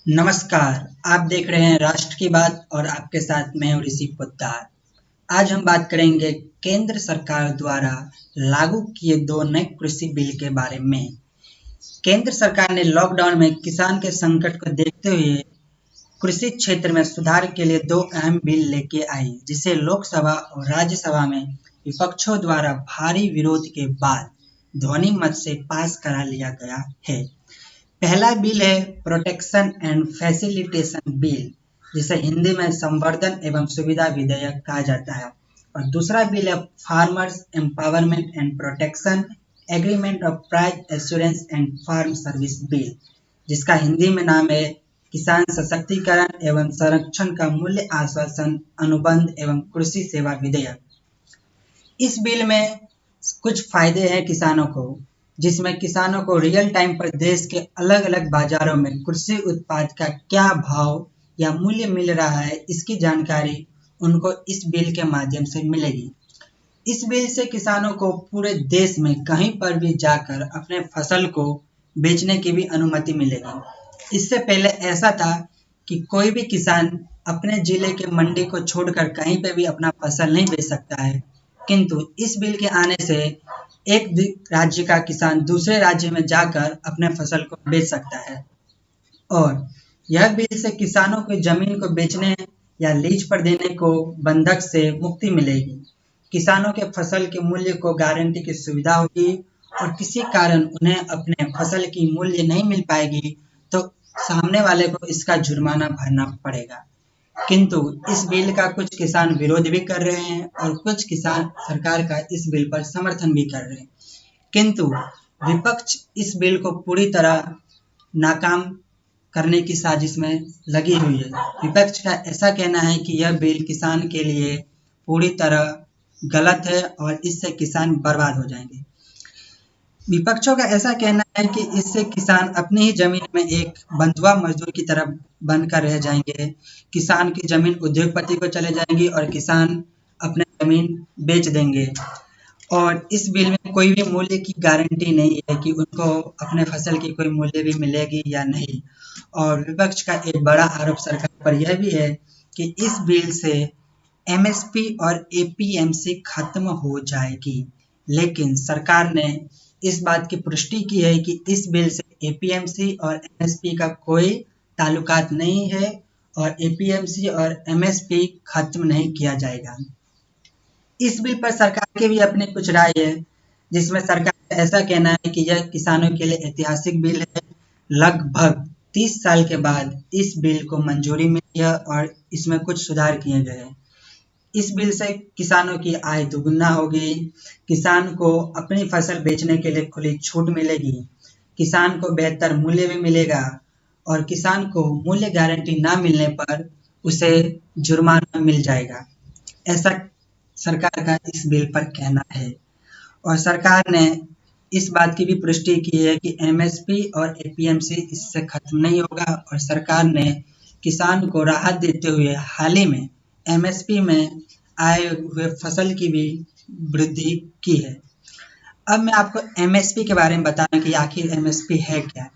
नमस्कार, आप देख रहे हैं राष्ट्र की बात और आपके साथ मैं हूं ऋषि पोद्दार। आज हम बात करेंगे केंद्र सरकार द्वारा लागू किए दो नए कृषि बिल के बारे में। केंद्र सरकार ने लॉकडाउन में किसान के संकट को देखते हुए कृषि क्षेत्र में सुधार के लिए दो अहम बिल लेके आई, जिसे लोकसभा और राज्यसभा में विपक्षों द्वारा भारी विरोध के बाद ध्वनि मत से पास करा लिया गया है। पहला बिल है प्रोटेक्शन एंड फैसिलिटेशन बिल, जिसे हिंदी में संवर्धन एवं सुविधा विधेयक कहा जाता है। और दूसरा बिल है farmers empowerment and protection agreement of price assurance and farm service bill, जिसका हिंदी में नाम है किसान सशक्तिकरण एवं संरक्षण का मूल्य आश्वासन अनुबंध एवं कृषि सेवा विधेयक। इस बिल में कुछ फायदे हैं किसानों को, जिसमें किसानों को रियल टाइम पर देश के अलग अलग बाजारों में कृषि उत्पाद का क्या भाव या मूल्य मिल रहा है, इसकी जानकारी उनको इस बिल के माध्यम से मिलेगी। इस बिल से किसानों को पूरे देश में कहीं पर भी जाकर अपने फसल को बेचने की भी अनुमति मिलेगी। इससे पहले ऐसा था कि कोई भी किसान अपने जिले के मंडी को छोड़कर कहीं पे भी अपना फसल नहीं बेच सकता है, किंतु इस बिल के आने से एक राज्य का किसान दूसरे राज्य में जाकर अपने फसल को बेच सकता है। और यह बिल से किसानों को जमीन को बेचने या लीज पर देने को बंधक से मुक्ति मिलेगी। किसानों के फसल के मूल्य को गारंटी की सुविधा होगी और किसी कारण उन्हें अपने फसल की मूल्य नहीं मिल पाएगी तो सामने वाले को इसका जुर्माना भरना पड़ेगा। किंतु इस बिल का कुछ किसान विरोध भी कर रहे हैं और कुछ किसान सरकार का इस बिल पर समर्थन भी कर रहे हैं। किंतु विपक्ष इस बिल को पूरी तरह नाकाम करने की साजिश में लगी हुई है। विपक्ष का ऐसा कहना है कि यह बिल किसान के लिए पूरी तरह गलत है और इससे किसान बर्बाद हो जाएंगे। विपक्षों का ऐसा कहना है कि इससे किसान अपनी ही जमीन में एक बंधुआ मजदूर की तरह बनकर रह जाएंगे। किसान की जमीन उद्योगपति को चले जाएंगी और किसान अपने जमीन बेच देंगे। और इस बिल में कोई भी मूल्य की गारंटी नहीं है कि उनको अपने फसल की कोई मूल्य भी मिलेगी या नहीं। और विपक्ष का एक बड़ा आरोप सरकार पर यह भी है कि इस बिल से एमएसपी और एपीएमसी खत्म हो जाएगी। लेकिन सरकार ने इस बात की पुष्टि की है कि इस बिल से एपीएमसी और एमएसपी का कोई ताल्लुकात नहीं है और एपीएमसी और एमएसपी खत्म नहीं किया जाएगा। इस बिल पर सरकार की भी अपनी कुछ राय है, जिसमें सरकार का ऐसा कहना है कि यह किसानों के लिए ऐतिहासिक बिल है। लगभग 30 साल के बाद इस बिल को मंजूरी मिली है और इसमें कुछ सुधार किए गए हैं। इस बिल से किसानों की आय दुगुना होगी, किसान को अपनी फसल बेचने के लिए खुली छूट मिलेगी, किसान को बेहतर मूल्य भी मिलेगा और किसान को मूल्य गारंटी ना मिलने पर उसे जुर्माना मिल जाएगा। ऐसा सरकार का इस बिल पर कहना है। और सरकार ने इस बात की भी पुष्टि की है कि एमएसपी और एपीएमसी इससे खत्म नहीं होगा और सरकार ने किसान को राहत देते हुए हाल ही में एमएसपी में आए हुए फसल की भी वृद्धि की है। अब मैं आपको एमएसपी के बारे में बताऊं कि आखिर एमएसपी है क्या।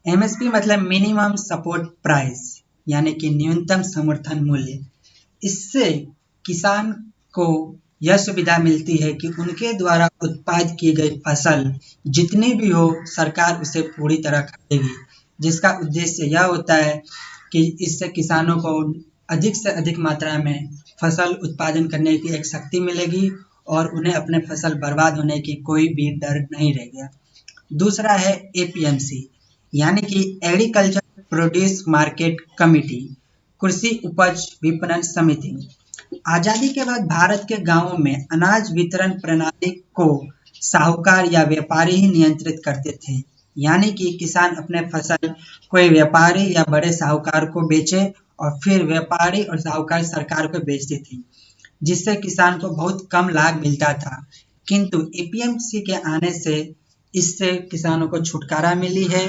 एमएसपी मतलब मिनिमम सपोर्ट प्राइस, यानी कि न्यूनतम समर्थन मूल्य। इससे किसान को यह सुविधा मिलती है कि उनके द्वारा उत्पाद की गई फसल जितनी भी हो, सरकार उसे पूरी तरह खरीदेगी, जिसका उद्देश्य यह होता है कि इससे किसानों को अधिक से अधिक मात्रा में फसल उत्पादन करने की एक शक्ति मिलेगी और उन्हें अपने फसल बर्बाद होने की कोई भी डर नहीं रहेगा। दूसरा है एपीएमसी, यानी कि एग्रीकल्चर प्रोड्यूस मार्केट कमेटी, कृषि उपज विपणन समिति। आजादी के बाद भारत के गांवों में अनाज वितरण प्रणाली को साहूकार या व्यापारी ही नियंत्रित करते थे, यानी कि किसान अपने फसल कोई व्यापारी या बड़े साहूकार को बेचे और फिर व्यापारी और साहूकार सरकार को बेचते थे, जिससे किसान को बहुत कम लाभ मिलता था। किंतु एपीएमसी के आने से इससे किसानों को छुटकारा मिली है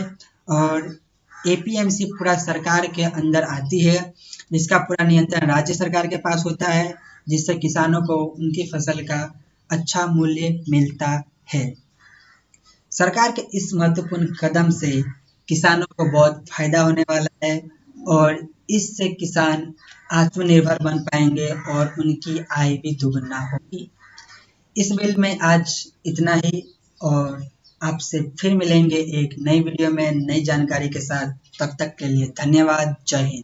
और एपीएमसी पूरा सरकार के अंदर आती है, जिसका पूरा नियंत्रण राज्य सरकार के पास होता है, जिससे किसानों को उनकी फसल का अच्छा मूल्य मिलता है। सरकार के इस महत्वपूर्ण कदम से किसानों को बहुत फायदा होने वाला है और इससे किसान आत्मनिर्भर बन पाएंगे और उनकी आय भी दुगना होगी। इस बिल में आज इतना ही, और आपसे फिर मिलेंगे एक नई वीडियो में नई जानकारी के साथ। तब तक के लिए धन्यवाद। जय हिंद।